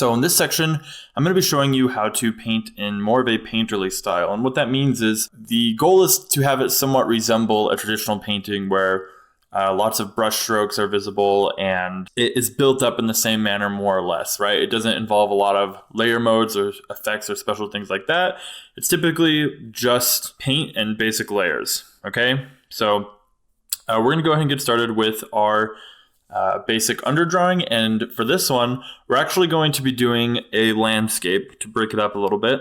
So in this section, I'm going to be showing you how to paint in more of a painterly style. And what that means is the goal is to have it somewhat resemble a traditional painting where lots of brush strokes are visible and it is built up in the same manner more or less, right? It doesn't involve a lot of layer modes or effects or special things like that. It's typically just paint and basic layers, okay? So we're going to go ahead and get started with our basic underdrawing, and for this one, we're actually going to be doing a landscape to break it up a little bit.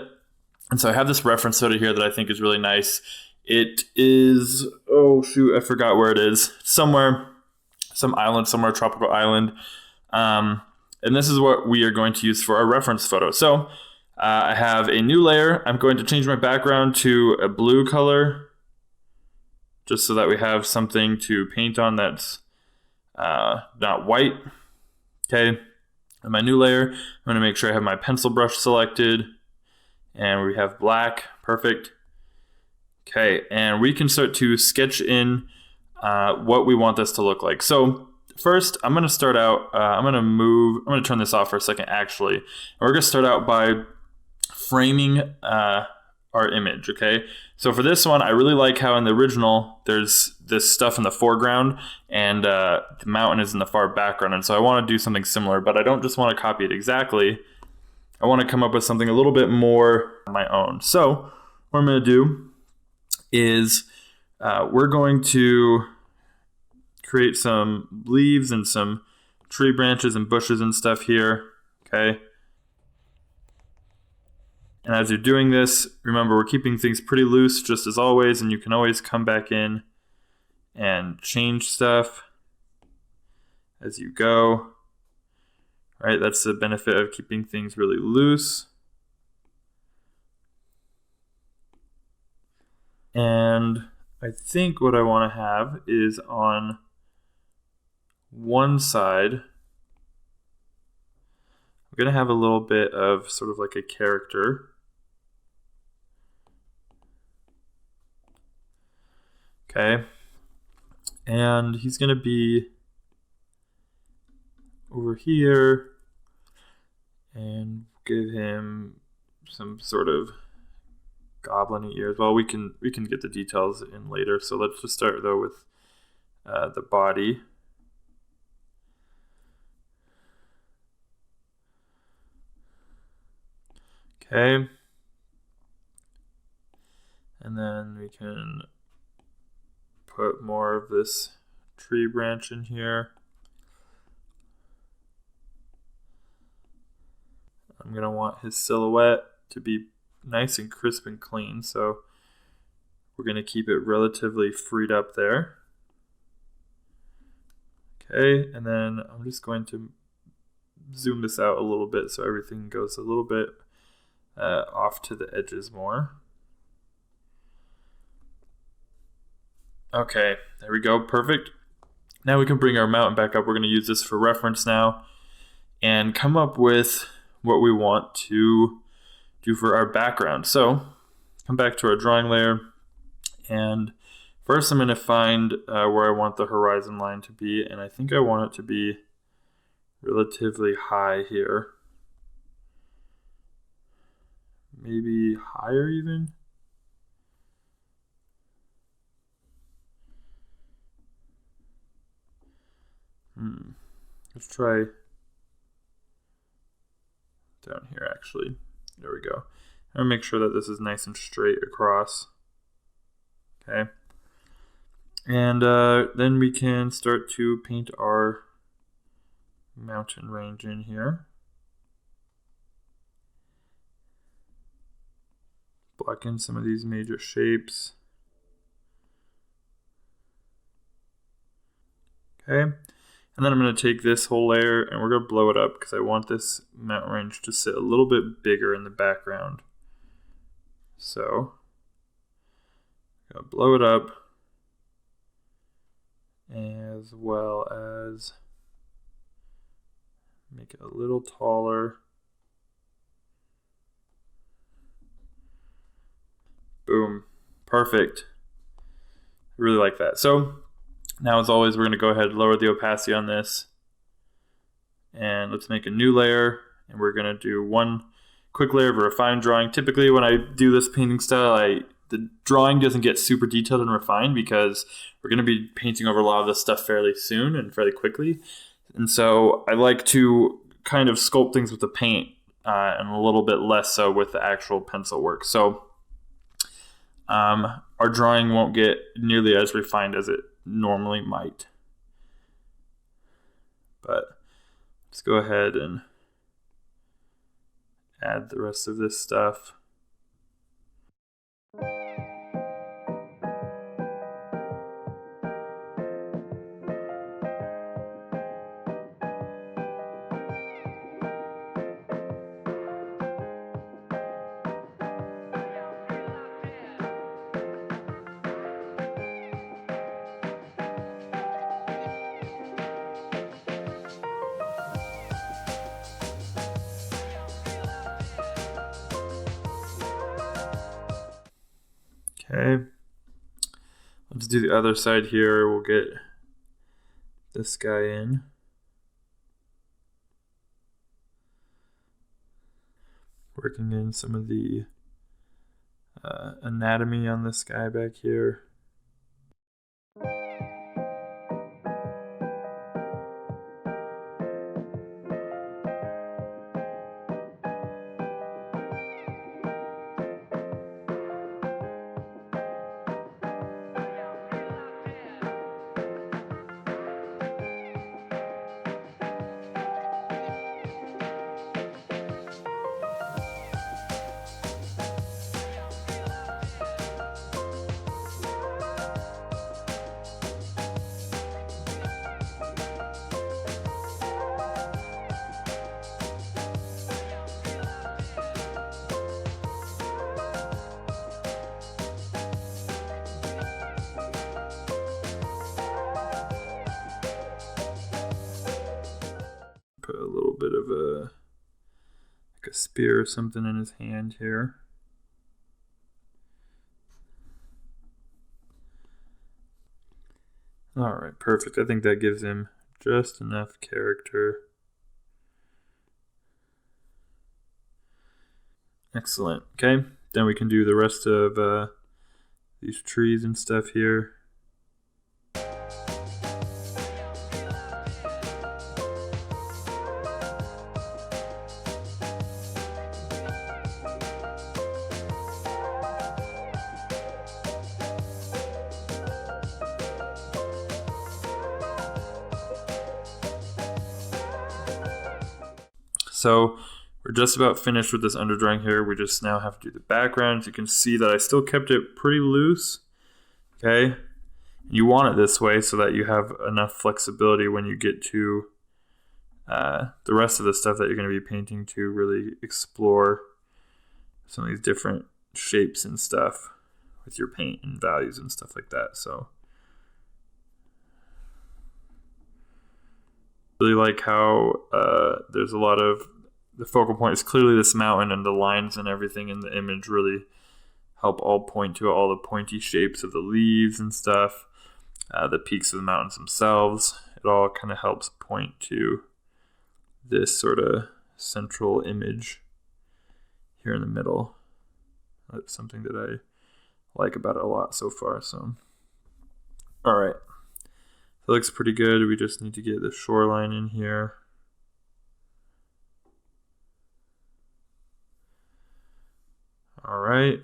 And so I have this reference photo here that I think is really nice. It is, oh shoot, I forgot where it is. Somewhere, some island, somewhere, tropical island. And this is what we are going to use for our reference photo. So I have a new layer. I'm going to change my background to a blue color, just so that we have something to paint on that's not white. Okay, and my new layer, I'm going to make sure I have my pencil brush selected, and we have black. Perfect. Okay, and we can start to sketch in what we want this to look like. So first, I'm going to start out, I'm going to turn this off for a second actually, and we're going to start out by framing our image, okay? So for this one, I really like how in the original, there's this stuff in the foreground and the mountain is in the far background. And so I want to do something similar, but I don't just want to copy it exactly. I want to come up with something a little bit more on my own. So what I'm going to do is we're going to create some leaves and some tree branches and bushes and stuff here, okay? And as you're doing this, remember we're keeping things pretty loose just as always, and you can always come back in and change stuff as you go. All right, that's the benefit of keeping things really loose. And I think what I want to have is on one side, I'm going to have a little bit of sort of like a character. Okay, and he's going to be over here and give him some sort of goblin ears. Well, we can get the details in later. So let's just start though with the body. Okay, and then we can put more of this tree branch in here. I'm going to want his silhouette to be nice and crisp and clean, so we're going to keep it relatively freed up there. Okay, and then I'm just going to zoom this out a little bit so everything goes a little bit off to the edges more. Okay, there we go, perfect. Now we can bring our mountain back up. We're going to use this for reference now and come up with what we want to do for our background. So come back to our drawing layer, and first I'm going to find where I want the horizon line to be, and I think I want it to be relatively high here. Maybe higher even. Let's try down here actually. There we go. I'm going to make sure that this is nice and straight across. Okay. And then we can start to paint our mountain range in here. Block in some of these major shapes. Okay. And then I'm going to take this whole layer and we're going to blow it up because I want this mountain range to sit a little bit bigger in the background. So I'm going to blow it up as well as make it a little taller. Boom. Perfect. I really like that. So now, as always, we're going to go ahead and lower the opacity on this. And let's make a new layer. and we're going to do one quick layer of a refined drawing. Typically when I do this painting style, the drawing doesn't get super detailed and refined because we're going to be painting over a lot of this stuff fairly soon and fairly quickly. And so I like to kind of sculpt things with the paint and a little bit less so with the actual pencil work. So our drawing won't get nearly as refined as it normally might. But let's go ahead and add the rest of this stuff. Okay, let's do the other side here. We'll get this guy in. Working in some of the anatomy on this guy back here. Put a little bit of a spear or something in his hand here. All right, perfect. I think that gives him just enough character. Excellent. Okay, then we can do the rest of these trees and stuff here. So we're just about finished with this underdrawing here. We just now have to do the background. As you can see that I still kept it pretty loose. Okay, you want it this way so that you have enough flexibility when you get to the rest of the stuff that you're going to be painting to really explore some of these different shapes and stuff with your paint and values and stuff like that. So really like how there's a lot of the focal point is clearly this mountain, and the lines and everything in the image really help all point to all the pointy shapes of the leaves and stuff, the peaks of the mountains themselves. It all kind of helps point to this sort of central image here in the middle. That's something that I like about it a lot so far. So, all right, it looks pretty good. We just need to get the shoreline in here. All right,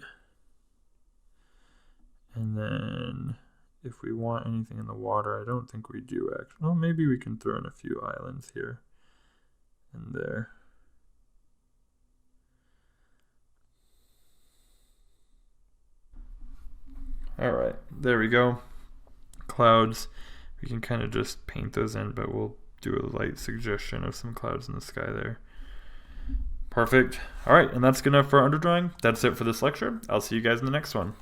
and then if we want anything in the water, I don't think we do actually. Well, maybe we can throw in a few islands here and there. All right, there we go. Clouds, we can kind of just paint those in, but we'll do a light suggestion of some clouds in the sky there. Perfect. All right, and that's good enough for our underdrawing. That's it for this lecture. I'll see you guys in the next one.